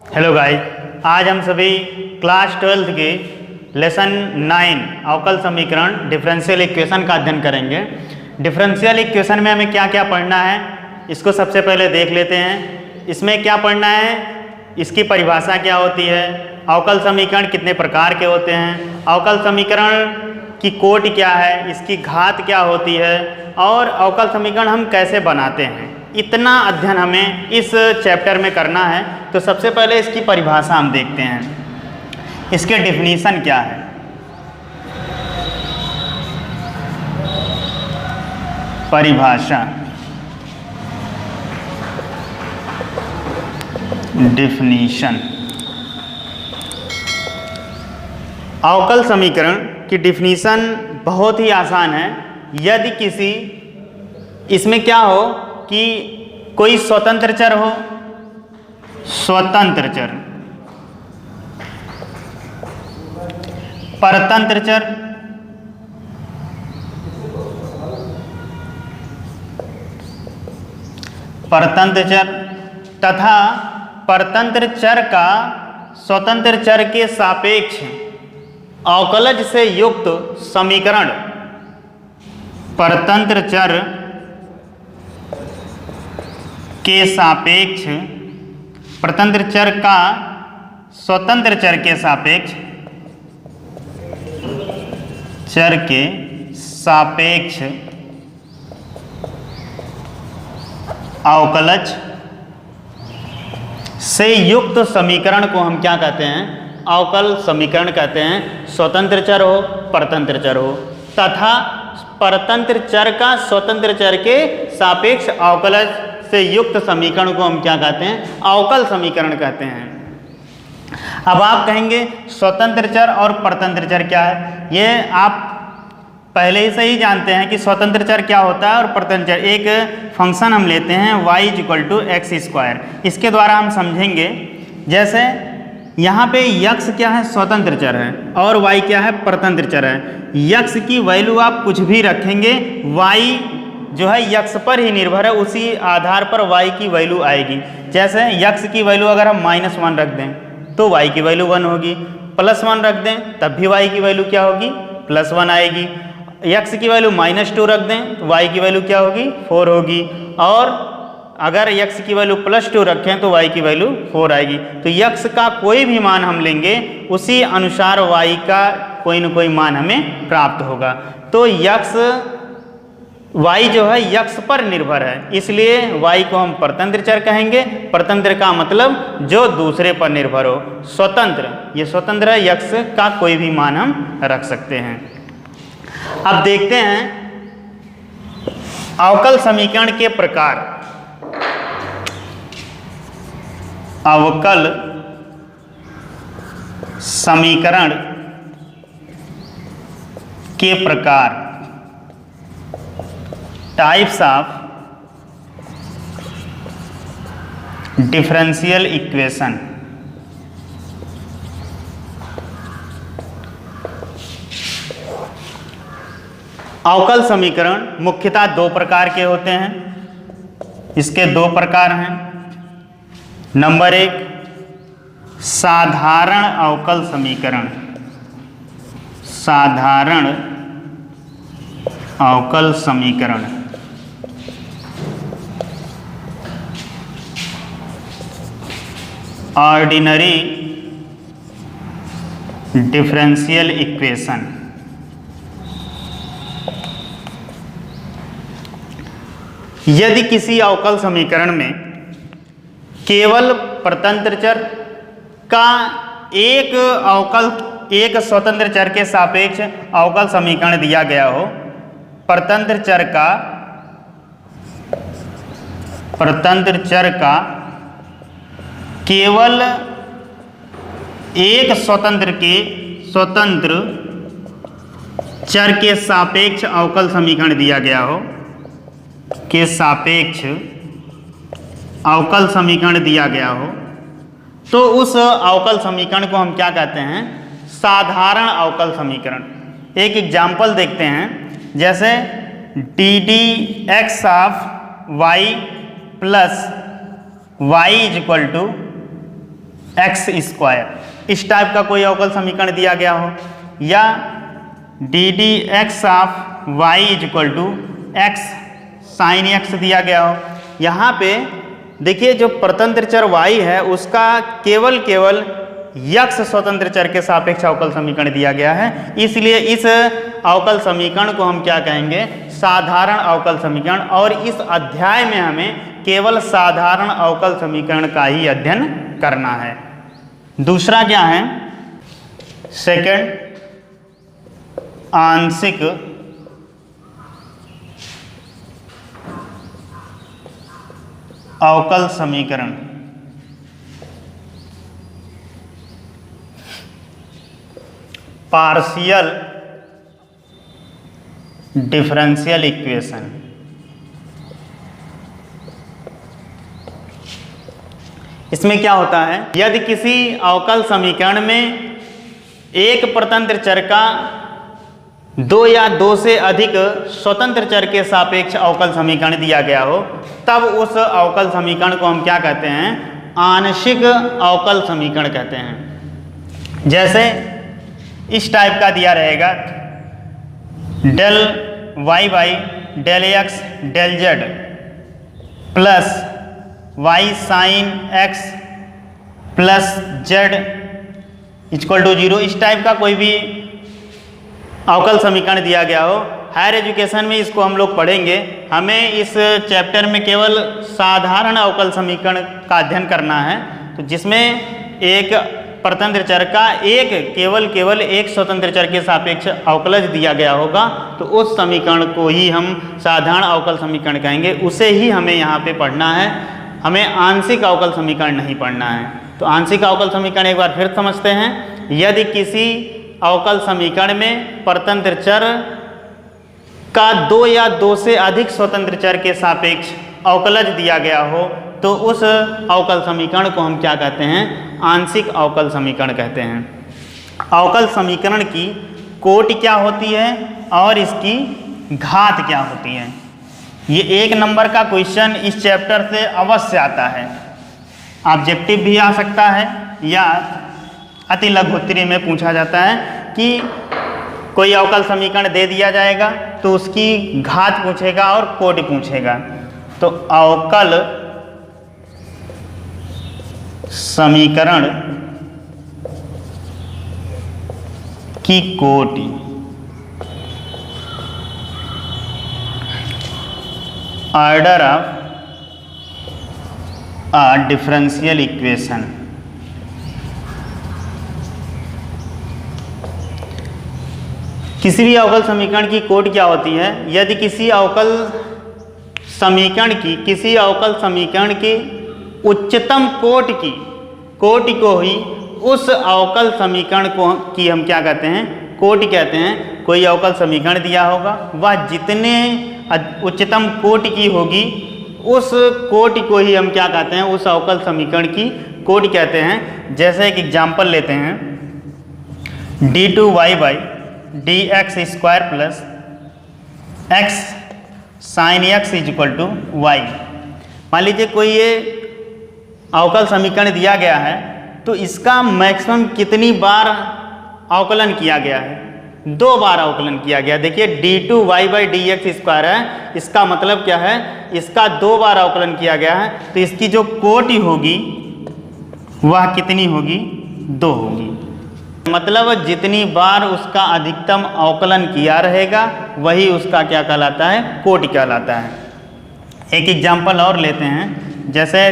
Hello guys, आज हम सभी क्लास 12th के लेसन 9 अवकल समीकरण डिफरेंशियल इक्वेशन का अध्ययन करेंगे। डिफरेंशियल इक्वेशन में हमें क्या क्या पढ़ना है इसको सबसे पहले देख लेते हैं। इसमें क्या पढ़ना है, इसकी परिभाषा क्या होती है, अवकल समीकरण कितने प्रकार के होते हैं, अवकल समीकरण की कोटि क्या है, इसकी घात क्या होती है और अवकल समीकरण हम कैसे बनाते हैं। इतना अध्ययन हमें इस चैप्टर में करना है। तो सबसे पहले इसकी परिभाषा हम देखते हैं, इसके डिफिनीशन क्या है। परिभाषा, डिफिनीशन। अवकल समीकरण की डिफिनीशन बहुत ही आसान है। यदि किसी इसमें क्या हो कि कोई स्वतंत्र चर हो, स्वतंत्र चर, परतंत्र चर, परतंत्र चर तथा परतंत्र चर का स्वतंत्र चर के सापेक्ष अवकलज से युक्त समीकरण, परतंत्र चर के सापेक्ष परतंत्र चर का स्वतंत्र चर के सापेक्ष अवकलज से युक्त समीकरण को हम क्या कहते हैं, अवकल समीकरण कहते हैं। स्वतंत्र चर हो, परतंत्र चर हो तथा परतंत्र चर का स्वतंत्र चर के सापेक्ष अवकलज से युक्त समीकरण को हम क्या कहते हैं, अवकल समीकरण कहते हैं। अब आप कहेंगे स्वतंत्र चर और परतंत्र चर क्या है। ये आप पहले ही से ही जानते हैं कि स्वतंत्र चर क्या होता है और परतंत्र चर। एक फंक्शन हम लेते हैं y=x², इसके द्वारा हम समझेंगे। जैसे यहाँ पे यक्स क्या है, स्वतंत्र चर है और y क्या है, परतंत्र चर है। यक्स की वैल्यू आप कुछ भी रखेंगे, y जो है यक्स पर ही निर्भर है, उसी आधार पर y की वैल्यू आएगी। जैसे यक्स की वैल्यू अगर हम -1 रख दें तो y की वैल्यू 1 होगी, +1 रख दें तब भी y की वैल्यू क्या होगी, +1 आएगी। यक्स की वैल्यू -2 रख दें तो y की वैल्यू क्या होगी, 4 होगी। और अगर यक्स की वैल्यू +2 रखें तो y की वैल्यू 4 आएगी। तो यक्स का कोई भी मान हम लेंगे उसी अनुसार y का कोई न कोई मान हमें प्राप्त होगा। तो y जो है यक्स पर निर्भर है, इसलिए y को हम परतंत्र चर कहेंगे। परतंत्र का मतलब जो दूसरे पर निर्भर हो। स्वतंत्र, ये स्वतंत्र है, यक्स का कोई भी मान हम रख सकते हैं। अब देखते हैं अवकल समीकरण के प्रकार। अवकल समीकरण के प्रकार, टाइप्स ऑफ डिफरेंशियल इक्वेशन। अवकल समीकरण मुख्यतः दो प्रकार के होते हैं। इसके दो प्रकार हैं। नंबर 1 साधारण अवकल समीकरण, साधारण अवकल समीकरण। Ordinary differential equation. यदि किसी अवकल समीकरण में केवल परतंत्र चर का एक स्वतंत्र चर के सापेक्ष अवकल समीकरण दिया गया हो, परतंत्र चर का केवल एक स्वतंत्र चर के सापेक्ष अवकल समीकरण दिया गया हो, के सापेक्ष अवकल समीकरण दिया गया हो, तो उस अवकल समीकरण को हम क्या कहते हैं, साधारण अवकल समीकरण। एक एग्जाम्पल देखते हैं। जैसे ddx of y plus y is equal to x square. इस टाइप का कोई अवकल समीकरण दिया गया हो, या d d x of y is equal to x sine x दिया गया हो। यहाँ पे देखिए जो परतंत्र चर y है उसका केवल यक्ष स्वतंत्र चर के सापेक्ष अवकल समीकरण दिया गया है, इसलिए इस अवकल समीकरण को हम क्या कहेंगे, साधारण अवकल समीकरण। और इस अध्याय में हमें केवल साधारण अवकल समीकरण का ही अध्ययन करना है। दूसरा क्या है, सेकंड, आंशिक अवकल समीकरण। Partial differential equation. इसमें क्या होता है, यदि किसी अवकल समीकरण में एक परतंत्र चर का दो या दो से अधिक स्वतंत्र चर के सापेक्ष अवकल समीकरण दिया गया हो, तब उस अवकल समीकरण को हम क्या कहते हैं, आंशिक अवकल समीकरण कहते हैं। जैसे इस टाइप का दिया रहेगा, del y by del x del z plus y sine x plus z equal to 0। इस टाइप का कोई भी अवकल समीकरण दिया गया हो, हायर एजुकेशन में इसको हम लोग पढ़ेंगे। हमें इस चैप्टर में केवल साधारण अवकल समीकरण का अध्ययन करना है, तो जिसमें एक परतंत्र चर का केवल एक स्वतंत्र चर के सापेक्ष अवकलज दिया गया होगा, तो उस समीकरण को ही हम साधारण अवकल समीकरण कहेंगे। उसे ही हमें यहाँ पे पढ़ना है, हमें आंशिक अवकल समीकरण नहीं पढ़ना है। तो आंशिक अवकल समीकरण एक बार फिर समझते हैं। यदि किसी अवकल समीकरण में परतंत्र चर का दो या दो से अधिक स्वतंत्र चर के सापेक्ष अवकलज दिया गया हो, तो उस अवकल समीकरण को हम क्या कहते हैं, आंशिक अवकल समीकरण कहते हैं। अवकल समीकरण की कोटि क्या होती है और इसकी घात क्या होती है, ये 1 नंबर का क्वेश्चन इस चैप्टर से अवश्य आता है। ऑब्जेक्टिव भी आ सकता है या अति लघुत्तरी में पूछा जाता है कि कोई अवकल समीकरण दे दिया जाएगा तो उसकी घात पूछेगा और कोटि पूछेगा। तो अवकल समीकरण की कोटि, order of a differential equation. किसी भी अवकल समीकरण की कोटि क्या होती है, यदि किसी अवकल समीकरण की उच्चतम कोटि को ही उस अवकल समीकरण को की हम क्या कहते हैं, कोटि कहते हैं। कोई अवकल समीकरण दिया होगा, वह जितने उच्चतम कोटि की होगी उस कोटि को ही हम क्या कहते हैं, उस अवकल समीकरण की कोटि कहते हैं। जैसे एक एग्जाम्पल लेते हैं, d2y by d x square plus x sine x is equal to y. मान लीजिए कोई ये अवकल समीकरण दिया गया है, तो इसका मैक्सिमम कितनी बार अवकलन किया गया है, 2 बार अवकलन किया गया। देखिए d2y by d x square है, इसका मतलब क्या है, इसका 2 बार अवकलन किया गया है, तो इसकी जो कोटि होगी वह कितनी होगी, 2 होगी। मतलब जितनी बार उसका अधिकतम अवकलन किया रहेगा वही उसका क्या कहलाता है, कोटि कहलाता है। एक एग्जाम्पल और लेते हैं, जैसे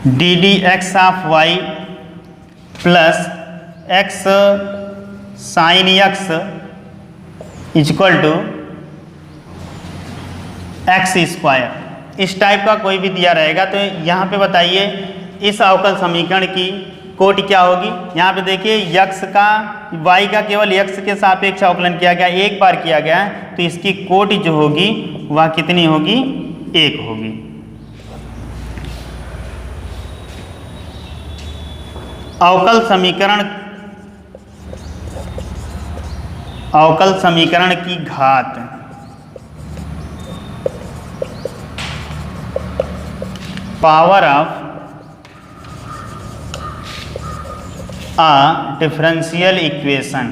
d d x of y plus x sine x equal to x square. इस टाइप का कोई भी दिया रहेगा, तो यहाँ पे बताइए इस अवकल समीकरण की कोटि क्या होगी। यहाँ पे देखिए यक्स का y का केवल x के सापेक्ष अवकलन किया गया, 1 बार किया गया है, तो इसकी कोटि जो होगी वह कितनी होगी, 1 होगी। अवकल समीकरण की घात, power of a differential equation.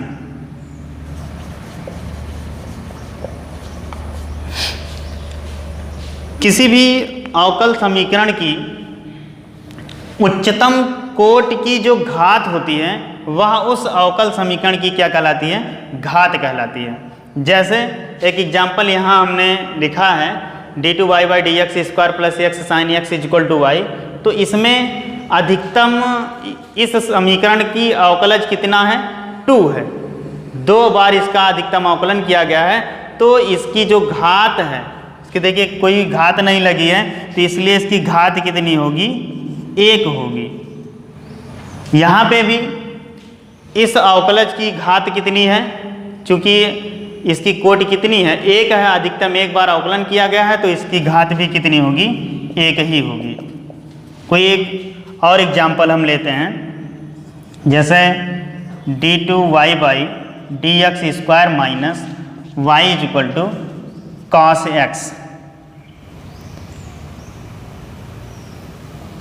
किसी भी अवकल समीकरण की उच्चतम कोटि की जो घात होती है वह उस अवकल समीकरण की क्या कहलाती है? घात कहलाती है। जैसे एक एग्जाम्पल यहाँ हमने लिखा है d2y/dx² + x sin x = y। तो इसमें अधिकतम इस समीकरण की अवकलज कितना है? 2 है। 2 बार इसका अधिकतम अवकलन किया गया है। तो इसकी जो घात है, इसकी देखिए कोई घात नहीं लगी है, तो इसलिए इसकी घात कितनी होगी? 1 होगी। यहाँ पे भी इस अवकलज की घात कितनी है? चूंकि इसकी कोटि कितनी है? 1 है, अधिकतम 1 बार अवकलन किया गया है, तो इसकी घात भी कितनी होगी? 1 ही होगी। कोई एक और एग्जाम्पल हम लेते हैं, जैसे d2y/dx² - y = cos x।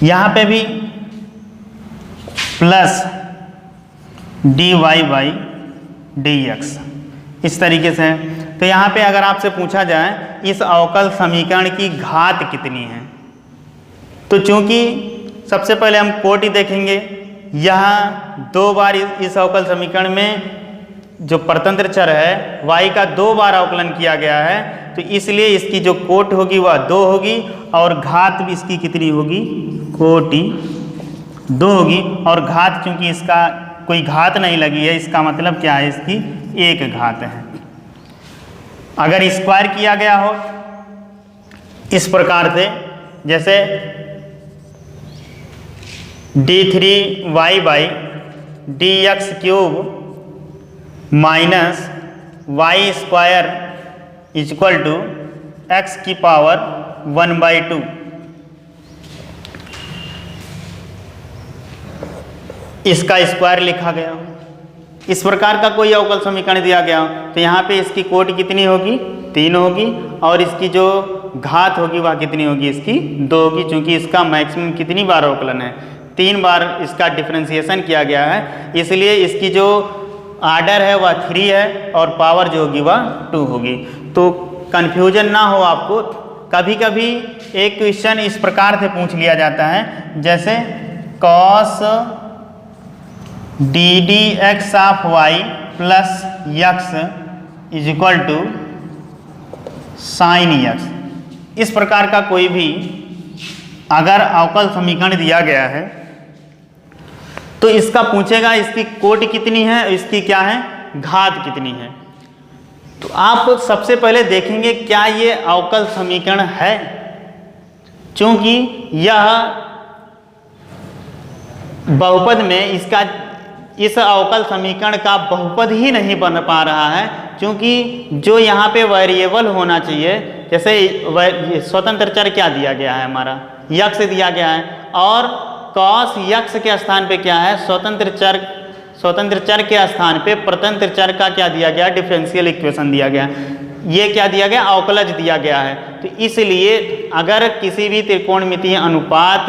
यहाँ पे भी प्लस dy/dx इस तरीके से है। तो यहाँ पे अगर आपसे पूछा जाए इस अवकल समीकरण की घात कितनी है, तो चूंकि सबसे पहले हम कोटि देखेंगे। यहाँ 2 बार इस अवकल समीकरण में जो परतंत्र चर है y का 2 बार अवकलन किया गया है, तो इसलिए इसकी जो कोटि होगी वह 2 होगी और घात भी इसकी कितनी होगी? कोटि 2 होगी। और घात चूंकि इसका कोई घात नहीं लगी है, इसका मतलब क्या है? इसकी 1 घात है। अगर स्क्वायर किया गया हो इस प्रकार से, जैसे d3y/dx³ - y² = x⁻²। इसका स्क्वायर लिखा गया हो, इस प्रकार का कोई अवकल समीकरण दिया गया हो, तो यहाँ पे इसकी कोटि कितनी होगी? 3 होगी। और इसकी जो घात होगी वह कितनी होगी? इसकी 2 होगी। चूंकि इसका मैक्सिमम कितनी बार अवकलन है? 3 बार इसका डिफरेंशिएशन किया गया है, इसलिए इसकी जो आर्डर है वह 3 है और पावर जो होगी वह 2 होगी। तो कन्फ्यूजन ना हो आपको। कभी कभी एक क्वेश्चन इस प्रकार से पूछ लिया जाता है, जैसे cos ddx(y) + x = sin x। इस प्रकार का कोई भी अगर अवकल समीकरण दिया गया है तो इसका पूछेगा इसकी कोटि कितनी है, इसकी क्या है? घात कितनी है। तो आप सबसे पहले देखेंगे क्या ये अवकल समीकरण है, क्योंकि यह बहुपद में इसका इस अवकल समीकरण का बहुपद ही नहीं बन पा रहा है, क्योंकि जो यहाँ पे वेरिएबल होना चाहिए, जैसे स्वतंत्र चर क्या दिया गया है? हमारा यक्स दिया गया है, और cos यक्स के स्थान पे क्या है? स्वतंत्र चर के स्थान पे परतंत्र चर का क्या दिया गया? डिफरेंशियल इक्वेशन दिया गया। ये क्या दिया गया? अवकलज दिया गया है। तो इसलिए अगर किसी भी त्रिकोणमितीय अनुपात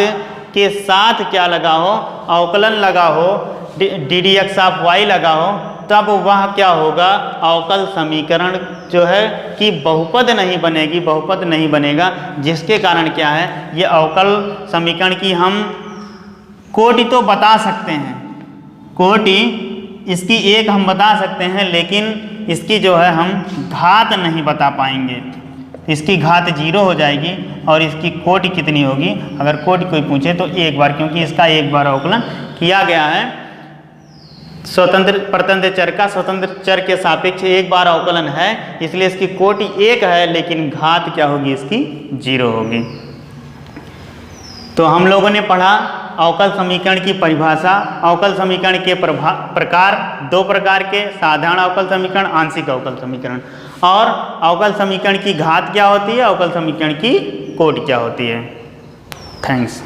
के साथ क्या लगा हो? अवकलन लगा हो, ddx(y) लगा हो, तब वह क्या होगा? अवकल समीकरण जो है कि बहुपद नहीं बनेगी, बहुपद नहीं बनेगा, जिसके कारण क्या है? ये अवकल समीकरण की हम कोटि तो बता सकते हैं, कोटि इसकी 1 हम बता सकते हैं, लेकिन इसकी जो है हम घात नहीं बता पाएंगे। इसकी घात 0 हो जाएगी और इसकी कोटि कितनी होगी? अगर कोटि कोई पूछे तो 1 बार, क्योंकि इसका 1 बार अवकलन किया गया है। परतंत्र चर का स्वतंत्र चर के सापेक्ष 1 बार अवकलन है, इसलिए इसकी कोटि 1 है, लेकिन घात क्या होगी? इसकी 0 होगी। तो हम लोगों ने पढ़ा अवकल समीकरण की परिभाषा, अवकल समीकरण के प्रकार, 2 प्रकार के, साधारण अवकल समीकरण, आंशिक अवकल समीकरण, और अवकल समीकरण की घात क्या होती है, अवकल समीकरण की कोटि क्या होती है। थैंक्स।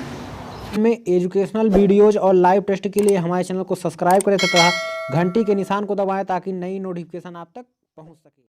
में एजुकेशनल वीडियोज और लाइव टेस्ट के लिए हमारे चैनल को सब्सक्राइब करें तथा घंटी के निशान को दबाएं ताकि नई नोटिफिकेशन आप तक पहुंच सके।